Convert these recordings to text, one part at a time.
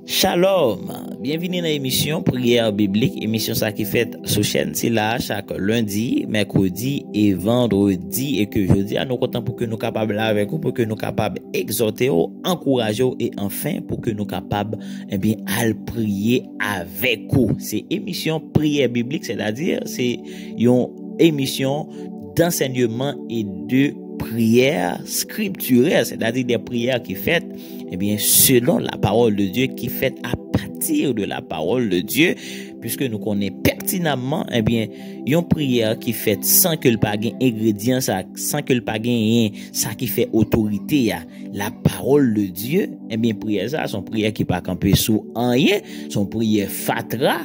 Shalom, bienvenue dans l'émission Prière Biblique, émission ça qui fait sur chaîne, c'est là chaque lundi, mercredi et vendredi, et que je dis à nous content pour que nous capables avec vous, pour que nous capables exhorter, encourager et enfin pour que nous capables à prier avec vous. C'est émission Prière Biblique, c'est-à-dire c'est une émission d'enseignement et de prière scripturelle, c'est-à-dire des prières qui faites selon la parole de Dieu, qui fait à partir de la parole de Dieu, puisque nous connaissons pertinemment une prière qui fait sans que le pas ingrédient, sans que le pas ça qui fait autorité la parole de Dieu. Prière ça, son prière qui pas camper sous rien, son prière fatra,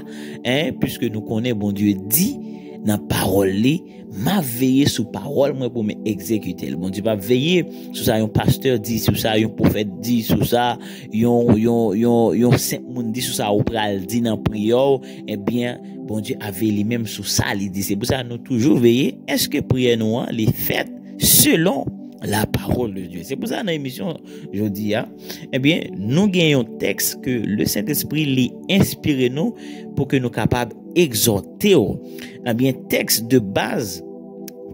puisque nous connaissons bon Dieu dit dans parole m'a veillé sous parole moi pour m'exécuter. Bon Dieu va veiller sous ça, un pasteur dit sous ça, un prophète dit sous ça, un saint monde dit sous ça, ou pral dit dans prière, bon Dieu a veillé même sous ça, il dit. C'est pour ça nous toujours veiller, est-ce que prière nous les faites selon la parole de Dieu. C'est pour ça dans l'émission aujourd'hui, nous gagnons un texte que le Saint-Esprit lui inspire nous pour que nous capables exhorter. Texte de base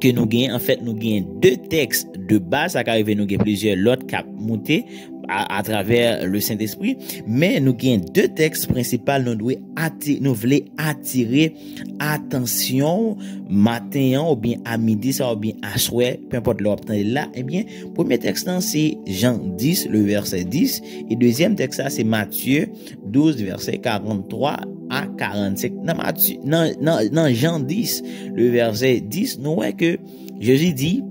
que nous gagnons, en fait, nous gagnons deux textes de base, ça arrive nous gagnons plusieurs autres qui monter à travers le Saint-Esprit, mais nous gagnons deux textes principaux, nous voulons attirer attention matin ou bien à midi ça ou bien à soir, peu importe l'heure là. Premier texte c'est Jean 10 le verset 10 et deuxième texte ça c'est Matthieu 12 verset 43 à 45. Dans Jean 10 le verset 10, nous voyons que Jésus dit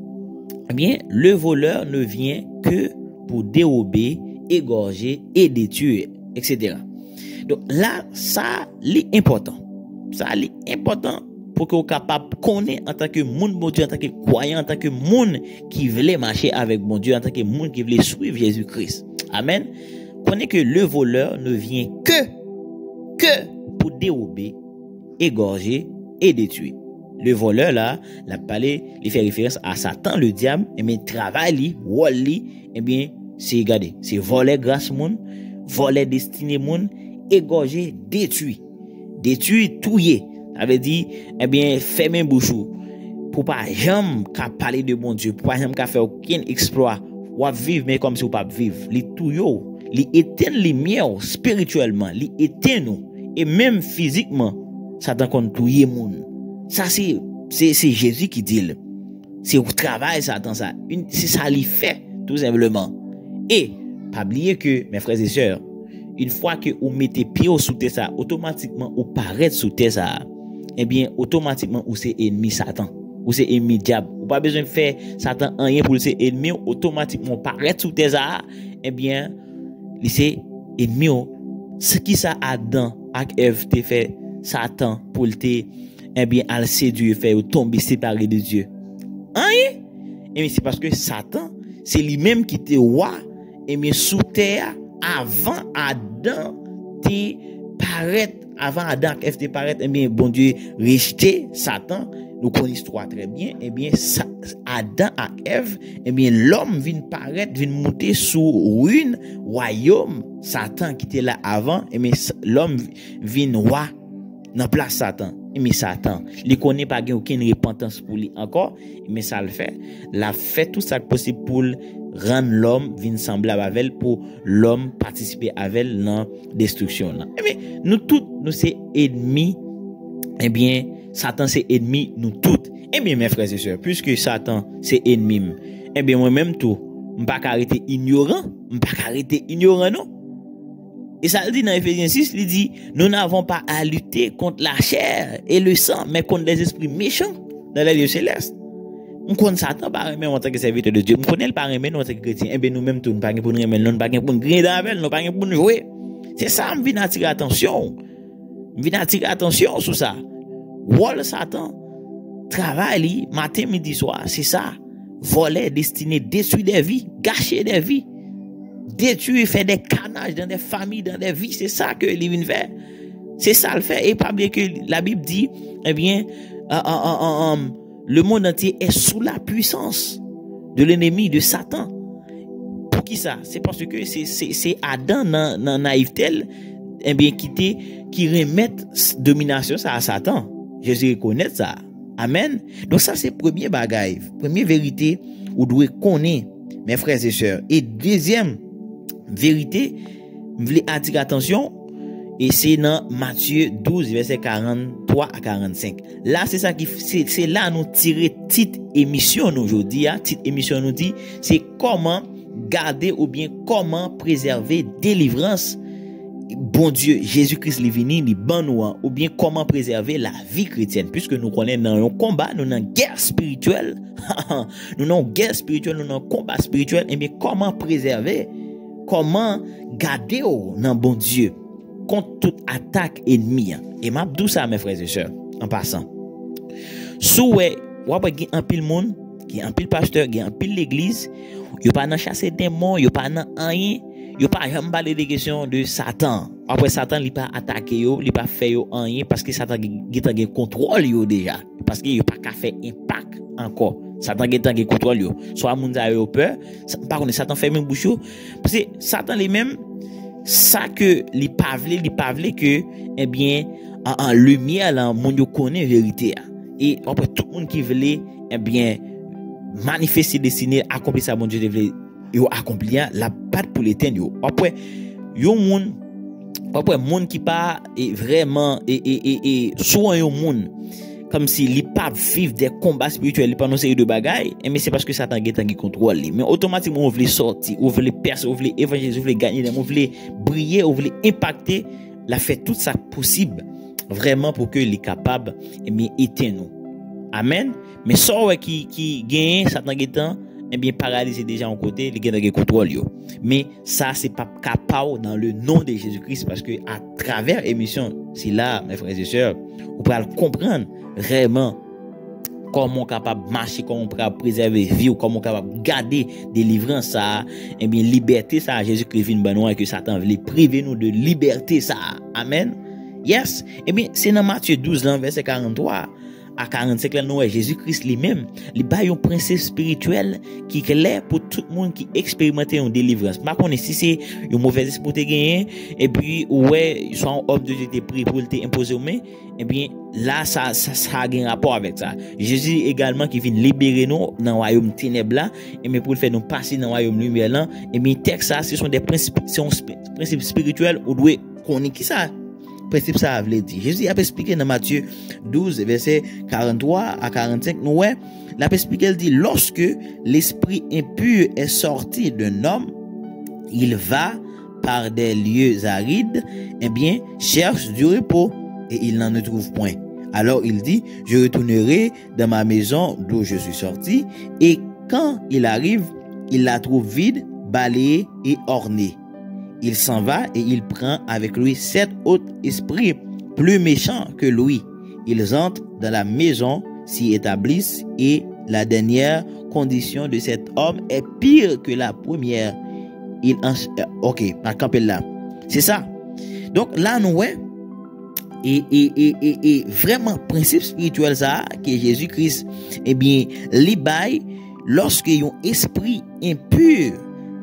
le voleur ne vient que pour dérober, égorger et détruire, etc. Donc là, ça est important. Ça est important pour que vous soyez capable de connaître en tant que monde bon Dieu, en tant que croyant, en tant que monde qui voulait marcher avec bon Dieu, en tant que monde qui voulait suivre Jésus-Christ. Amen. Connaissez que le voleur ne vient que pour dérober, égorger et détruire. Le voleur là, la parlé, il fait référence à Satan, le diable, travail c'est regarder, c'est voler grâce moun, voler destinée moun, égorger, détruire, touiller. Ça veut dire fermer bouchou pour pas jamais qu'à parler de bon Dieu, pour pas jamais qu'à faire aucun exploit ou à vivre mais comme si ou pas vivre. Li touyo, li éteint lumière spirituellement, li éteint nous et même physiquement, Satan kon touyer moun. Ça c'est Jésus qui dit. C'est au travail Satan ça. C'est ça li fait tout simplement. Et pas oublier que mes frères et sœurs, une fois que vous mettez pied sous terre ça, automatiquement vous paraît sous terre ça. Automatiquement vous c'est ennemi Satan, ou c'est ennemi diable. Vous pas besoin de faire Satan rien pour c'est ennemi, automatiquement paraît sous terre ça. C'est ennemi. Ce qui ça Adam avec Ève te fait Satan pour te al séduire faire tomber séparé de Dieu. C'est parce que Satan c'est lui-même qui te roi sous terre avant Adam te paraître, avant Adam et Ève te paraître, bon Dieu rejeté Satan. Nous connaissons l'histoire très bien. Adam et Ève, l'homme vient paraître, vient monter sous ruine royaume Satan qui était là avant, l'homme vient roi dans place Satan. Mais Satan, il connaît pas aucune repentance pour lui encore, mais ça le fait. La fait tout ça possible pour rendre l'homme vin semblable avec elle, pour l'homme participer avec elle dans destruction là. Nous tous nous c'est ennemis. Satan c'est ennemi nous toutes. Mes frères et sœurs, puisque Satan c'est ennemi, moi même tout, m'pas arrêter ignorant, non. Et ça le dit dans Ephésiens 6, il dit, nous n'avons pas à lutter contre la chair et le sang, mais contre les esprits méchants dans les lieux célestes. On connaît Satan par même en tant que serviteur de Dieu. On connaît le par même en tant que chrétien. Nous même tout, nous pas pour nous remettre, nous pas pour nous grinder avec, nous pas pour nous jouer. C'est ça, me vient attirer attention. Sur ça. Wall Satan, travail, matin, midi, soir, c'est ça. Voler, destiné, détruire des vies, gâcher des vies. Détruire, faire des carnages dans des familles, dans des vies, c'est ça que il vient faire. C'est ça le fait. Et pas oublier que la Bible dit, le monde entier est sous la puissance de l'ennemi, de Satan. Pour qui ça? C'est parce que c'est Adam dans naïveté, eh bien, qui remet domination ça à Satan. Jésus reconnaît ça. Amen. Donc ça, c'est premier bagage, première vérité, ou doit connaître, mes frères et sœurs. Et deuxième vérité, je voulais attirer attention, et c'est dans Matthieu 12, verset 43 à 45. Là, c'est ça c'est là nous tirer petite émission aujourd'hui. Petite émission nous dit, c'est comment garder ou bien comment préserver délivrance. Bon Dieu, Jésus-Christ est venu, il ban nous, ou bien comment préserver la vie chrétienne, puisque nous connaissons dans un combat, nous dans une guerre spirituelle, nous dans une guerre spirituelle, nous dans un combat spirituel, et bien comment préserver, comment garder dans bon Dieu contre toute attaque ennemie. Et m'a dit ça, mes frères et sœurs, en passant. Souhait, ou après il y a un pile monde, il y a un pile pasteur, il y a un pile l'église, il y a pas dans chasser démons, il y a pas dans rien. Yo pas jamais parler des questions de Satan. Après Satan il pas attaquer yo, il pas fait yo rien parce que Satan a contrôle yo déjà. Parce que yo pas qu'à faire impact encore. Satan a contrôle yo. Soit moun a yo peur, par contre Satan fait même bouche yo parce que Satan lui-même ça que li pas vle que eh bien en lumière là moun yo connaît vérité. Et après tout monde qui veut eh bien manifester destiné accomplir ça bon Dieu veut yo accomplir la batte pour l'éternel yo. Après monde qui pas vraiment soit un monde comme si li pas vivre des combats spirituels, li pas non série de bagaille, mais c'est parce que Satan qui contrôle li. Mais automatiquement on veut sortir, on veut percer, on veut évangéliser, on veut gagner, on veut briller, on veut impacter, la fait tout ça possible vraiment pour que les capable et bien éteindre nous. Amen. Mais ça qui gagne Satan eh bien paralysé déjà en côté, les gens qui contrôlent yo. Mais ça c'est pas capable dans le nom de Jésus-Christ parce que à travers émission, c'est là mes frères et sœurs, on peut comprendre vraiment comment on est capable de marcher, comment on peut préserver vie, comment on est capable de garder délivrance ça, eh bien liberté ça, Jésus-Christ vient banois et que Satan veut priver nous de liberté ça. Amen. Yes. Eh bien c'est dans Matthieu 12 là, verset 43 à 45 là, nous Jésus-Christ lui-même, il ba un principe spirituel qui est clair pour tout le monde qui expérimente une délivrance. Par contre, si c'est un mauvais esprit pour te gagner, et puis, ouais, soit un homme de Dieu te pris pour te imposer aux mains, eh bien, là, ça a un rapport avec ça. Jésus également qui vient libérer nous dans le royaume ténèbres là, et bien, pour le faire nous passer dans le royaume lumière là, et bien, texte ça, ce sont des principes spirituels, où doit connaître qui ça? Principe ça veut dire. Jésus a expliqué dans Matthieu 12 verset 43 à 45 nous l'a expliqué, il dit lorsque l'esprit impur est sorti d'un homme, il va par des lieux arides, eh bien cherche du repos et il n'en trouve point. Alors il dit je retournerai dans ma maison d'où je suis sorti, et quand il arrive, il la trouve vide, balayée et ornée. Il s'en va et il prend avec lui 7 autres esprits plus méchants que lui. Ils entrent dans la maison, s'y établissent, et la dernière condition de cet homme est pire que la première. Ok, à camper là. C'est ça. Donc là, nous, et vraiment, principe spirituel ça, que Jésus-Christ, eh bien, l'ibay, lorsque un esprit impur,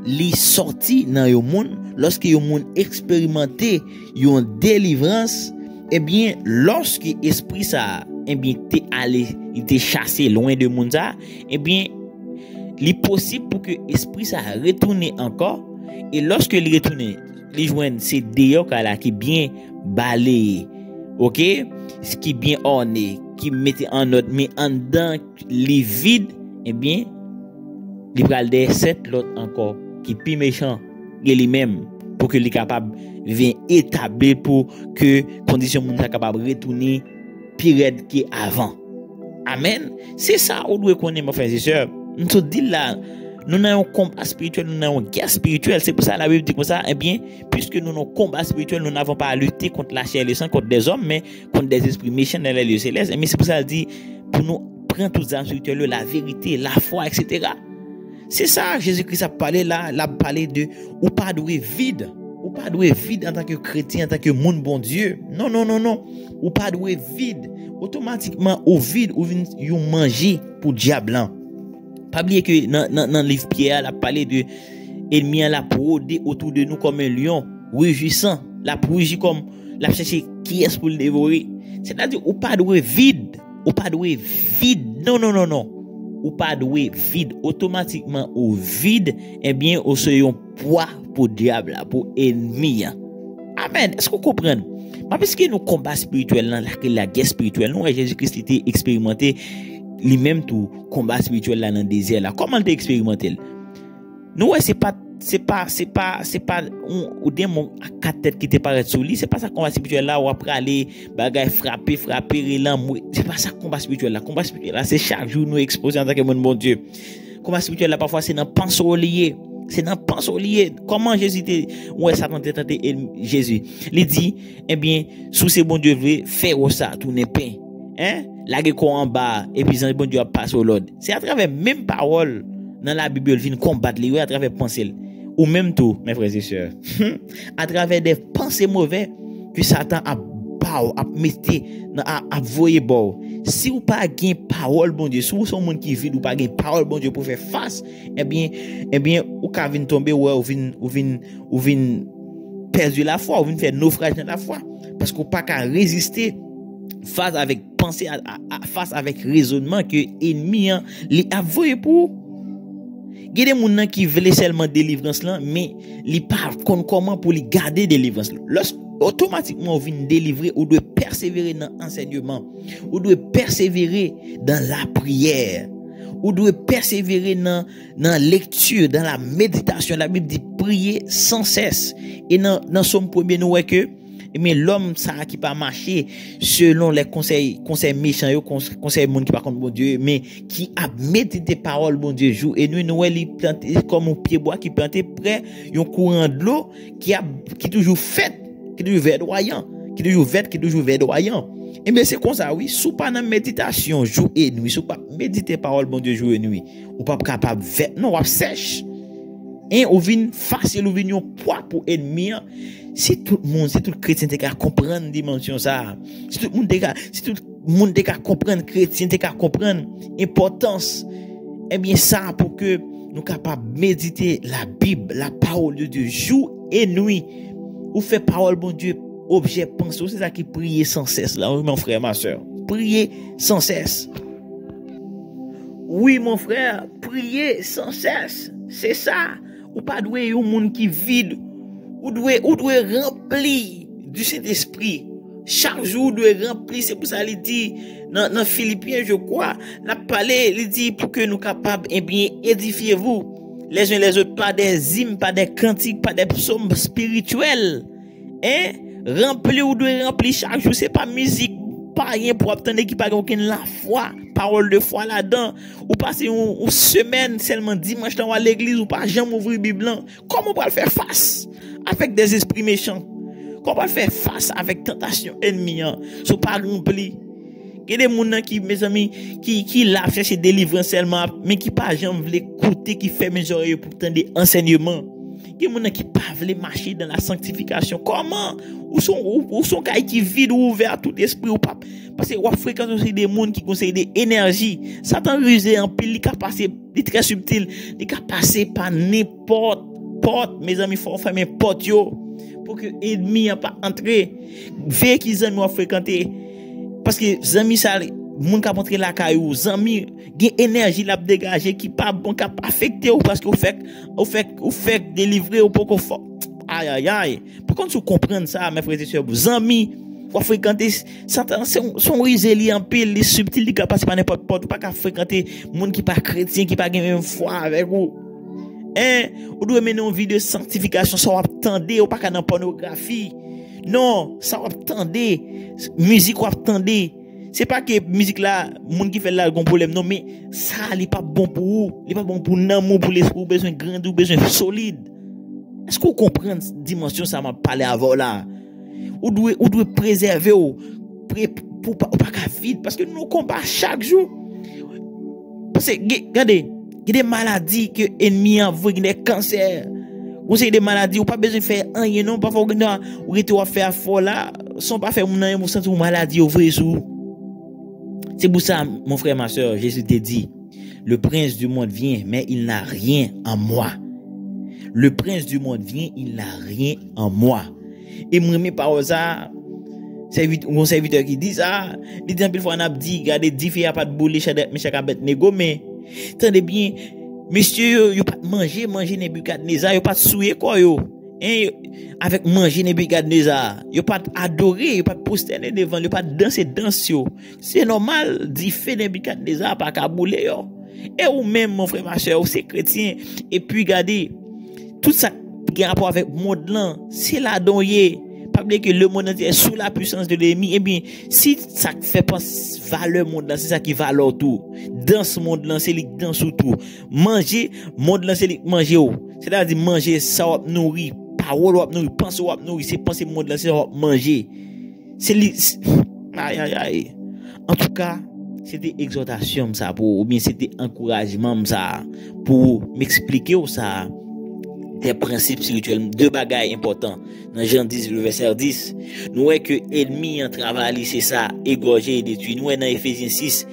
li sorti dans le monde, lorsque le monde expérimenté une délivrance, eh bien lorsque esprit ça eh bien t'es allé, il t'est chassé loin de monde ça, eh bien il est possible pour que esprit ça retourne encore, et lorsque il retourne, il joindre c'est dehors là qui bien balayé, OK, ce qui bien orné, qui mettait en ordre, mais en dedans les vide, eh bien il va des 7 l'autre encore qui plus méchant lui-même pour que les capable vienne établir pour que condition monde soit capable retourner pire que avant. Amen. C'est ça on doit connaître mes frères et sœurs. Nous te dit là, nous avons un combat spirituel, nous avons une guerre spirituelle. C'est pour ça la Bible dit comme ça. Eh bien, puisque nous avons un combat spirituel, nous n'avons pas à lutter contre la chair et le sang, contre des hommes, mais contre des esprits méchants dans les lieux célestes. Mais c'est pour ça qu'il dit pour nous prendre toutes les armes spirituelles, la vérité, la foi, etc. C'est ça, Jésus-Christ a parlé là, il a parlé de ou pas doué vide, ou pas doué vide en tant que chrétien, en tant que monde bon Dieu. Non, ou pas doué vide. Automatiquement, au vide, ou vient manger pour diable. Pas oublier que dans le livre Pierre, il a parlé de ennemi la rôder autour de nous comme un lion, rugissant, la rugit comme la chercher qui est pour le dévorer. C'est-à-dire, ou pas de vide, ou pas de vide. Non, non, non, non. Ou pas de vide. Automatiquement, au vide, eh bien, au soyons poids pour diable, pour ennemi. Amen. Est-ce que vous comprenez? Parce que nous combat spirituel, la guerre spirituelle, nous, Jésus-Christ était expérimenté lui-même tout combat spirituel là dans le désert là. Comment il expérimenté? Nous, c'est pas un démon à quatre têtes qui te paraît sur lui. C'est pas ça combat spirituel là où après aller bagay frapper relan. C'est pas ça combat spirituel là. Combat spirituel là, c'est chaque jour nous exposer en tant que bon Dieu. Combat spirituel là parfois c'est dans pensée lié. C'est dans pensée lié. Comment Jésus était ouais Satan était tenté Jésus. Il dit eh bien sous ces bon Dieu veut faire ça tourner pain. Hein? La quoi en bas et puis bon Dieu passe au l'autre. C'est à travers même parole dans la Bible vient combattre les à travers pensée ou même tout mes frères et sœurs. À travers des pensées mauvaises que Satan a voyer bon. Si ou pas gain parole bon Dieu, si ou son monde qui vide ou pas gain parole bon Dieu pour faire face, eh bien ou ka vinn tomber ou vinn perdu la foi, ou vinn faire naufrage dans la foi parce qu'on pas qu'à résister face avec pensée face avec raisonnement que ennemi li avoye pour. Il y a des gens qui veulent seulement délivrance là, mais ils pas comment pour les garder délivrance. Lorsque automatiquement on vient délivrer, on doit persévérer dans l'enseignement, on doit persévérer dans la prière, on doit persévérer dans la lecture, dans la méditation. La Bible dit prier sans cesse. Et dans Somme 1er nous voyons que mais l'homme ça qui pas marcher selon les conseils méchants, conseils monde qui pas contre bon Dieu, mais qui a médité parole bon Dieu jour et nuit, nous il planté comme un pied bois qui planté près un courant de l'eau qui toujours fait, qui toujours verdoyant, qui toujours verdoyant. Et bien c'est comme ça oui, sous pas dans méditation jour et nuit, sous pas méditer parole bon Dieu jour et nuit, ou pas capable non on sèche. Et on vient facile, on vient poids pour ennemi. Si tout le monde, si tout le chrétien te comprendre dimension ça, si tout le monde te comprendre chrétien te comprendre importance, eh bien ça pour que nous capables méditer la Bible, la parole de Dieu jour et nuit. Ou fait parole bon Dieu objet pensée, c'est ça qui prier sans cesse là, mon frère, ma soeur. Prier sans cesse. Oui mon frère, prier sans cesse. C'est ça. Ou pas doué un monde qui vide. Ou doit remplir du Saint-Esprit. Chaque jour doit remplir, c'est pour ça il dit dans Philippiens je crois, la parler, il dit pour que nous capables eh bien édifier vous les uns les autres, pas des hymnes, pas des cantiques, pas des psaumes spirituels. Hein? Remplir ou doit remplir chaque jour, c'est pas musique, pas rien pour obtenir qui pas aucune la foi, parole de foi là-dedans. Ou passer une semaine seulement dimanche dans l'église ou pas jamais ouvrir Bible. Comment on va le faire face avec des esprits méchants? Comment on va faire face avec tentation ennemie? Sont pas rempli. Il y a des gens qui, mes amis, qui la chercher délivrance seulement, mais qui pas jamais veulent écouter, qui fait mes oreilles pour entendre des enseignements. Il y a des gens qui pas veulent marcher dans la sanctification. Comment? Où sont cailles qui vide ou ouvert tout esprit ou pas? Parce que on fréquente aussi des gens qui conseillent des énergies. Satan rusé en pile, il peut passer, il est très subtil, il peut passer par n'importe porte, mes amis, faut faire mes portes yo pour que ennemi n'a pas entrer. Veille qu'ils nous fréquenter parce que amis ça moun ka rentrer la caillou, amis gen énergie la dégager qui pas bon cap affecter ou parce que vous fait délivrer ou pour qu'on aïe pour qu'on comprendre ça mes frères et sœurs, vous amis faut fréquenter Satan son risé en pile, les subtil qui passer par n'importe porte, pas qu'à fréquenter monde qui pas chrétien, qui pas gen même foi avec vous. Ou doit mener une vie de sanctification, ça va attendre, ou pas qu'à dans pornographie. Non, ça va attendre, musique va attendre. C'est pas que musique là, monde qui fait là, un problème, non, mais ça, n'est pas bon pour vous, n'est pas bon pour nous, pour l'esprit, ou besoin grand, ou besoin solide. Est-ce que vous comprenez cette dimension, ça m'a parlé avant là? Ou doit préserver, pour pas qu'à vide, parce que nous combattons chaque jour. Parce que, regardez, il y a des maladies que ennemis envoient, des cancers. Vous avez des maladies, ou pas besoin de faire rien, non, pas faut ou faire fort là, sans pas faire mon sentir une maladie au vrai sous. C'est pour ça, mon frère, ma soeur, Jésus te dit, le prince du monde vient, mais il n'a rien en moi. le prince du monde vient, il n'a rien en moi. Et moi, mes paroles, ça, mon serviteur qui dit ça, il dit, fois, on a dit, regardez, 10 filles, il n'y a pas de boule, Michel Kabet Nego, mais, attendez bien, monsieur, il n'y a pas de manger Nebuchadnezzar, il n'y a pas de souiller, quoi, yo. Hein, avec manger Nebuchadnezzar, il n'y a pas d'adorer, il n'y a pas de prosterner devant, il n'y a pas de danser, yo. C'est normal, dit, fait Nebuchadnezzar, pas qu'à bouler, yo. Et ou même, mon frère, ma soeur, c'est chrétien, et puis, regardez, tout ça, qui a rapport avec le monde là, c'est là dont il est. Pas oublier que le monde est sous la puissance de l'ennemi. Eh bien, si ça fait pas valeur monde là, c'est ça qui valeur tout. Dans ce monde là, c'est lui dans sous tout. Manger, monde là, c'est lui manger. C'est-à-dire manger ça va nourrir, parole va nourrir, penser va nourrir, c'est penser monde là, c'est manger. C'est lui. Aïe aïe aïe. En tout cas, c'était exhortation ça pour, ou bien c'était encouragement ça pour m'expliquer ça. Des principes spirituels, deux bagailles importants. Dans Jean 10, le verset 10, nous voyons que l'ennemi en travail, c'est ça, égorger et détruire. Nous voyons dans Ephésiens 6,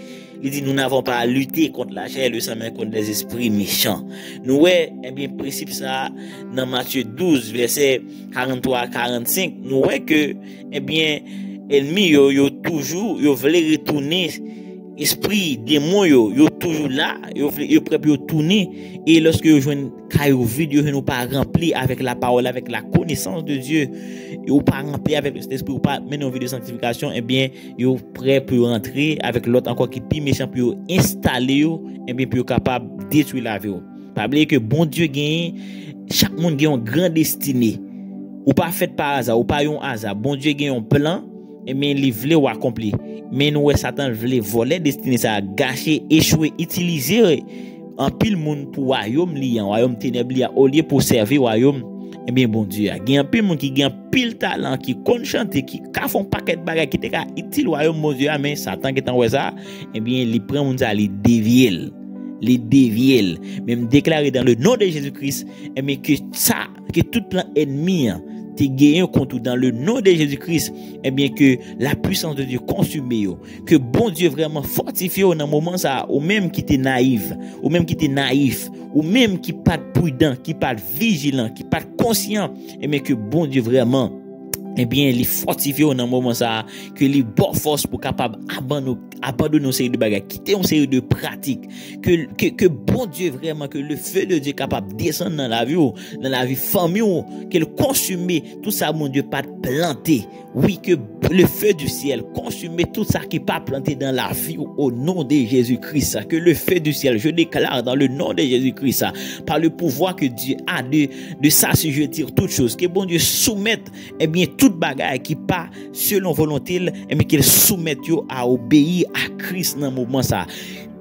il dit, nous n'avons pas à lutter contre la chair et le sang, mais contre les esprits méchants. Nous voyons, eh bien, principe ça, dans Matthieu 12, verset 43 à 45, nous voyons que, eh bien, l'ennemi, yo toujours, yo voulait retourner esprit démon yo toujours là yo prêt pour tourner et lorsque yo joine caillou vide yo nous pas rempli avec la parole avec la connaissance de Dieu yo pas rempli avec cet esprit ou pas mener une vie de sanctification eh bien yo prêt pour rentrer avec l'autre encore qui plus méchant pour installer yo eh bien pour capable détruire la vie. Pas oublier que bon Dieu gagne chaque monde gagne une grande destinée ou pas fait par hasard ou pas un hasard. Bon Dieu gagne un plan et bien il voulait ou accomplir. Mais nous, Satan voulait voler destinée ça, gâcher, échouer, utiliser en pile monde pour royaume liant, royaume ténèbres liant, au lieu pour servir royaume. Eh bien, bon Dieu, il y a un pile monde qui gagne pile talent, qui connaît chanter, qui font paquet de bagages, qui te utile royaume, bon Dieu, mais Satan qui est en ça, eh bien, il prend monde ça, il dévie. Même déclaré dans le nom de Jésus-Christ, eh bien, que ça, que tout plan ennemi, te gagné contre dans le nom de Jésus-Christ, eh bien que la puissance de Dieu consume que bon Dieu vraiment fortifie dans moment ça, ou même qui était naïf, ou même qui pas prudent, qui pas vigilant, qui pas conscient, eh bien que bon Dieu vraiment eh bien, les fortifier dans moment ça, que les bonnes forces pour capable abandonner une série de bagages, quitter une série de pratiques, que bon Dieu vraiment, que le feu de Dieu capable descendre dans la vie famille, qu'elle consume tout ça, mon Dieu, pas planté. Oui, que le feu du ciel consume tout ça qui pas planté dans la vie au nom de Jésus-Christ. Que le feu du ciel, je déclare dans le nom de Jésus-Christ, par le pouvoir que Dieu a de s'assujettir toutes choses, que bon Dieu soumette, eh bien, toute bagaille qui pas selon volonté, eh bien, qu'il soumette à obéir à Christ dans le moment ça.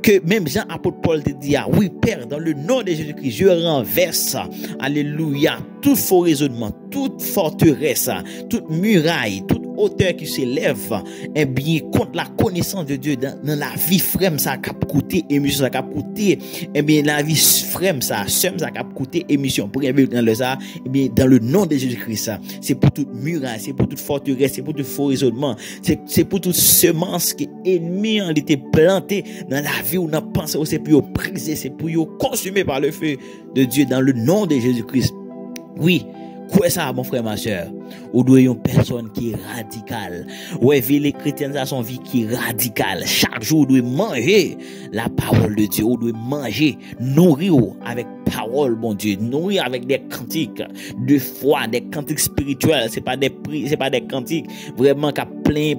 Que même Jean apôtre Paul te dit, oui Père, dans le nom de Jésus-Christ, je renverse, alléluia, tout faux raisonnement, toute forteresse, toute muraille, toute hauteur qui s'élève, eh bien, contre la connaissance de Dieu dans la vie frème, ça a coûté émission, ça a coûté, eh bien, la vie frème, ça a coûté émission, pour y dans le ça, eh bien, dans le nom de Jésus-Christ, c'est pour toute muraille, c'est pour toute forteresse, c'est pour tout faux raisonnement, c'est pour toute semence qui est ennemi, en été planté dans la vie, ou dans pensée, c'est pour briser, c'est pour consumer par le feu de Dieu dans le nom de Jésus-Christ. Oui, quoi ça, mon frère, ma soeur? Ou doit une personne qui est radicale. Ouais, les chrétiens, ça son vie qui est radicale. Chaque jour, doit manger la parole de Dieu. Ou doit manger, nourrir avec parole, bon Dieu. Nourrir avec des cantiques de foi, des cantiques spirituels. C'est pas des cantiques vraiment qui plein,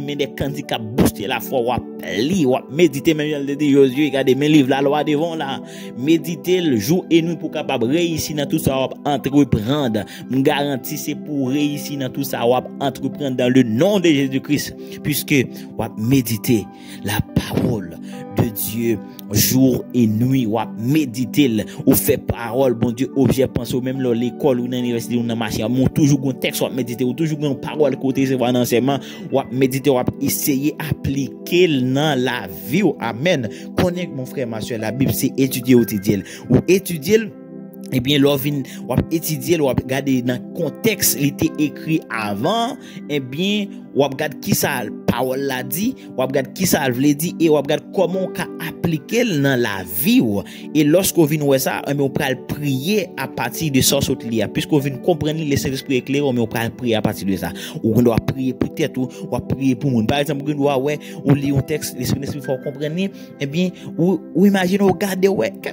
mais des cantiques qui booster la foi. Ou lire, ou méditer, même le dit Josué, regardez mes livres, la loi devant là. Méditer le jour et nuit pour capable réussir dans tout ça, entreprendre. Me garantis c'est pour réussir dans tout ça, ou entreprendre dans le nom de Jésus-Christ, puisque ou méditer la parole de Dieu jour et nuit, ou méditer ou fait parole, bon Dieu, objet penser même dans l'école ou dans l'université ou dans machine, ou toujours un texte ou méditer, ou toujours une parole côté c'est voir enseignement, ou méditer, ou essayer appliquer dans la vie. Amen. Connaître mon frère, ma soeur, la Bible c'est étudier au quotidien, ou étudier. Eh bien, l'on étudier, l'on regarder dans le contexte, il était écrit avant, eh bien, on regarde qui ça parole la dit, ou regarde qui ça veut dire et ou regarde comment on peut appliquer dans la vie et lorsqu'on vient voir ça, on peut prier à partir de ça saute là puisqu'on vient comprendre les Saint-Esprit éclairé, on peut prier à partir de ça. Ou on doit prier pour tête ou prier pour monde. Par exemple, on doit on lit un texte, l'Esprit faut comprendre eh bien ou imagine regarder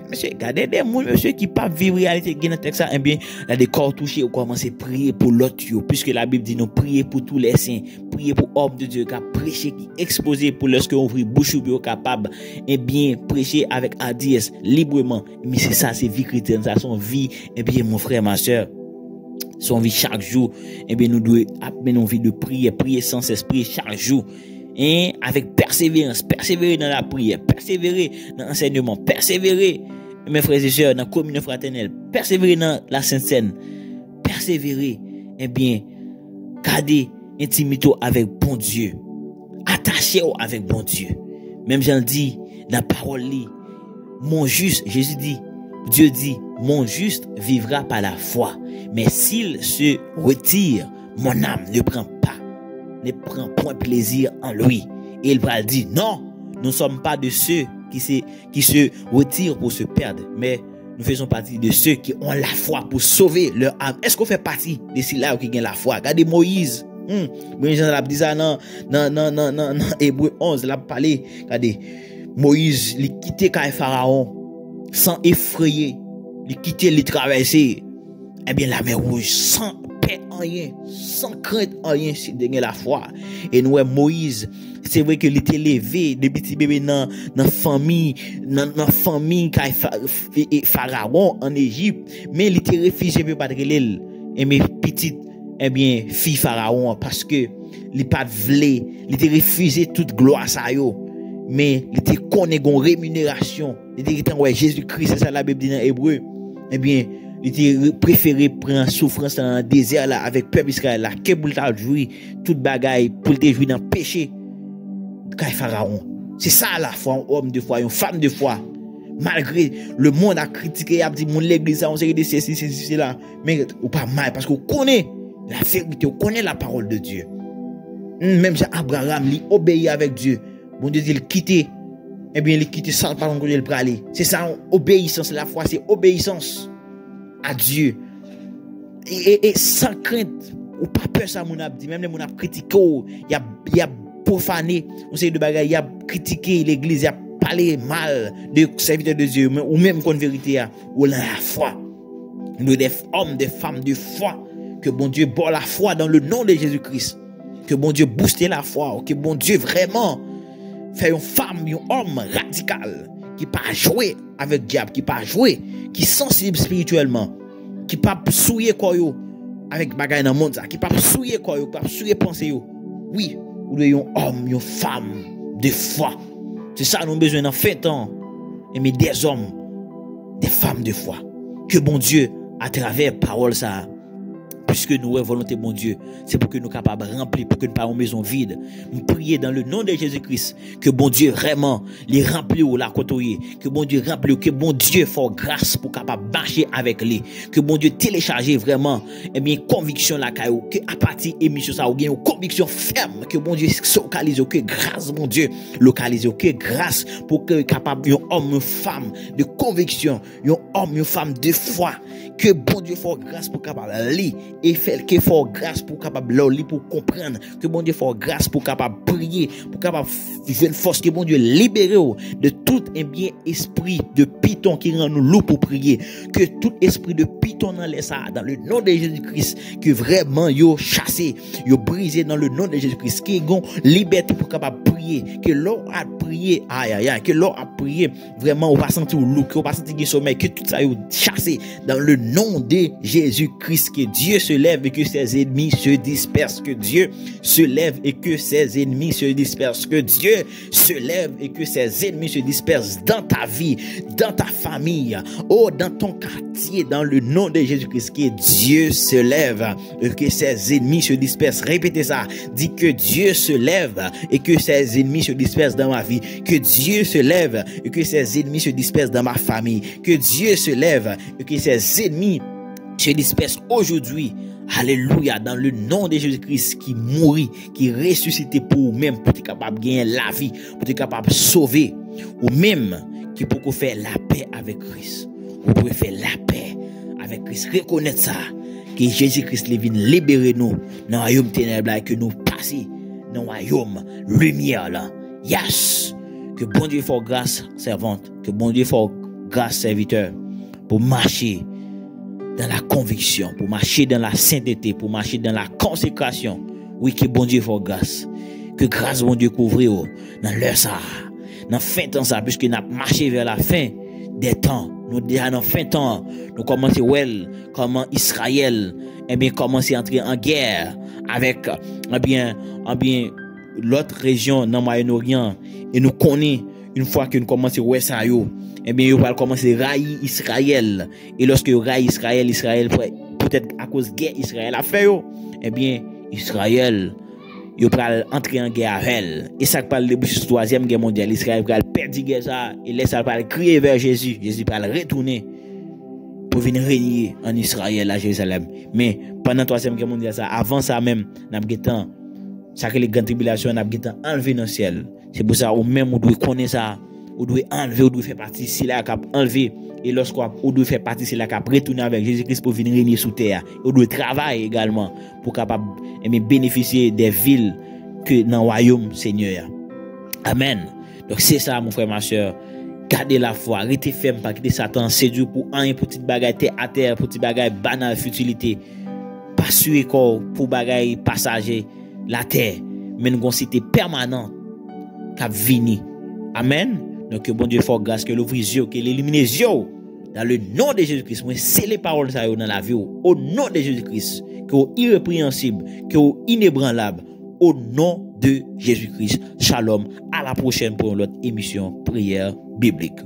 monsieur, regardez des monde monsieur qui pas vivre réalité dans texte ça eh bien là des corps touchés ou commencer à prier pour l'autre puisque la Bible dit nous prier pour tous les saints, prier pour homme de Dieu qui a prêché, qui exposé pour lorsque on ouvre bouche ou capable et bien prêcher avec hardiesse librement. Mais c'est ça, c'est vie chrétienne, ça son vie et bien mon frère ma soeur, son vie chaque jour et bien nous devons amener nos vies de prier sans cesse, prier chaque jour et avec persévérance, persévérer dans la prière, persévérer dans l'enseignement, persévérer mes frères et sœurs dans la communion fraternelle, persévérer dans la Sainte Seine, persévérer eh bien garder intimité avec bon Dieu, attaché avec bon Dieu. Même j'en dis dans la parole li, mon juste, Jésus dit, Dieu dit, mon juste vivra par la foi, mais s'il se retire, mon âme ne prend point plaisir en lui. Et il va dire, non, nous ne sommes pas de ceux qui se retirent pour se perdre, mais nous faisons partie de ceux qui ont la foi pour sauver leur âme. Est-ce qu'on fait partie de ceux-là qui ont la foi? Regardez Moïse. Moïse a dit ça dans Hébreux 11, là parlé. Regardez, Moïse, il quitté Pharaon sans effrayer, il quitté, il traversé. Eh bien, la mer Rouge, sans paix en rien, sans crainte en rien, c'est de la foi. Et nous, Moïse, c'est vrai qu'il était élevé, des petits bébés dans famille Pharaon en Égypte, mais il était réfugié peu pas de l'île. Et mes petites, eh bien, filles Pharaon, parce que il pas voulu, il était refusé toute gloire ça yo. Mais il était connaît une rémunération. Il était ouais Jésus-Christ, c'est ça la Bible dit dans Hébreu. Eh bien, il était préféré prendre souffrance dans le désert là avec peuple Israël là, que pour t'a jouir toute bagaille pour te jouir dans péché. Pharaon. C'est ça la foi, un homme de foi, une femme de foi. Malgré le monde a critiqué, a dit mon l'église on sait de c'est là, mais ou pas mal parce qu'on connaît la vérité, on connaît la parole de Dieu. Même si Abraham lui obéit avec Dieu, bon Dieu dit il quitter, eh bien il quitte sans parler que il aller. C'est ça obéissance, la foi c'est obéissance à Dieu. Et sans crainte ou pas peur ça mon a dit, même les mon a critiqué, il y a profané, on sait de bagaille, il a critiqué l'église, il a parlé mal de serviteurs de Dieu ou même contre vérité ou la foi. Nous des hommes, des femmes de foi, que bon Dieu boit la foi dans le nom de Jésus-Christ. Que bon Dieu booste la foi, que bon Dieu vraiment fait une femme, un homme radical qui pas jouer avec diable, qui pas jouer, qui sensible spirituellement, qui pas souiller quoi yo avec bagaille dans le monde, qui pas souiller quoi yo, pas souiller penser yo. Oui, ou un homme, une femme de foi. C'est ça nous avons besoin dans fin temps. Mais des hommes, des femmes de foi. Que bon Dieu, à travers parole ça, puisque nous avons volonté bon Dieu, c'est pour que nous soyons capables de remplir, pour que nous ne pas une maison vide. Nous prions dans le nom de Jésus-Christ, que bon Dieu vraiment les remplit ou la côtoyer, que bon Dieu remplit, que bon Dieu fasse grâce pour capable marcher avec lui, que bon Dieu télécharger vraiment, eh bien, conviction la caillou, que à partir émission ça, ou bien une conviction ferme, que bon Dieu se localise, que grâce bon Dieu localise, que grâce pour que capable un homme, une femme de conviction, un homme, une femme de foi, que bon Dieu fasse grâce pour capable lire et faire que fort grâce pour capable lire pour comprendre, que bon Dieu fasse grâce pour capable prier, pour capable jeune force, que bon Dieu libérer de tout un bien esprit de python qui rend nous lourds pour prier, que tout esprit de python dans les ça dans le nom de Jésus-Christ, que vraiment yo chassé, yo brisé dans le nom de Jésus-Christ, qui gon liberté pour capable prier, que l'on a prié que l'on a prié vraiment on va sentir lourd, que on va sentir sommeil, que tout ça yo chassé dans le nom de Jésus-Christ, que Dieu se lève et que ses ennemis se dispersent, que Dieu se lève et que ses ennemis se dispersent, que Dieu se lève et que ses ennemis se dispersent dans ta vie, dans ta famille, dans ton quartier, dans le nom de Jésus-Christ, que Dieu se lève et que ses ennemis se dispersent. Répétez ça, dis que Dieu se lève et que ses ennemis se dispersent dans ma vie, que Dieu se lève et que ses ennemis se dispersent dans ma famille, que Dieu se lève et que ses ennemis se dispersent aujourd'hui Alléluia, dans le nom de Jésus-Christ qui mourit, qui ressuscité pour vous-même, pour être capable de gagner la vie, pour être capable de sauver, ou même qui peut faire la paix avec Christ. Vous pouvez faire la paix avec Christ. Reconnaître ça, que Jésus-Christ vient libérer nous dans le royaume ténèbres et que nous passons dans le royaume lumière là. Yes! Que bon Dieu fasse grâce servante, que bon Dieu fasse grâce serviteur pour marcher dans la conviction, pour marcher dans la sainteté, pour marcher dans la consécration. Oui, que bon Dieu fasse grâce. Que grâce bon Dieu couvre dans l'heure ça, dans fin temps ça, puisque nous avons marché vers la fin des temps. Nous déjà dans fin temps, nous commençons comment Israël commence à entrer en guerre avec l'autre région dans le Moyen-Orient, et nous connaissons une fois que nous commençons à ça yo, nous va commencer à railler Israël, et lorsque vous raillez Israël peut-être à cause de guerre Israël a fait Israël il va entrer en guerre avec elle, et ça parle de la troisième guerre mondiale. Israël va perdre guerre ça, et laisse ça crier vers Jésus va retourner pour venir régner en Israël à Jérusalem. Mais pendant la troisième guerre mondiale ça, avant ça même, n'a pas ça que les grandes tribulations n'a pas enlevé dans le ciel. C'est pour ça ou même on doit connaître ça, on doit enlever, on doit faire partie si là cap enlever, et lorsqu'on doit faire partie si là cap retourner avec Jésus-Christ pour venir régner sur terre. On doit travailler également pour capable bénéficier des villes que dans le royaume Seigneur. Amen. Donc c'est ça mon frère ma soeur. Gardez la foi, restez ferme, pas quitter Satan séduit pour un petit bagage à terre, pour petit bagage banal futilité. Pas suer corps pour bagage passager la terre, mais nous avons cité permanent qui vini. Amen. Donc que bon Dieu fasse grâce, que l'ouvre les yeux, que l'illumine les yeux dans le nom de Jésus-Christ. Moi c'est les paroles ça dans la vie au nom de Jésus-Christ, que irrépréhensible, que inébranlable au nom de Jésus-Christ. Shalom, à la prochaine pour notre émission prière biblique.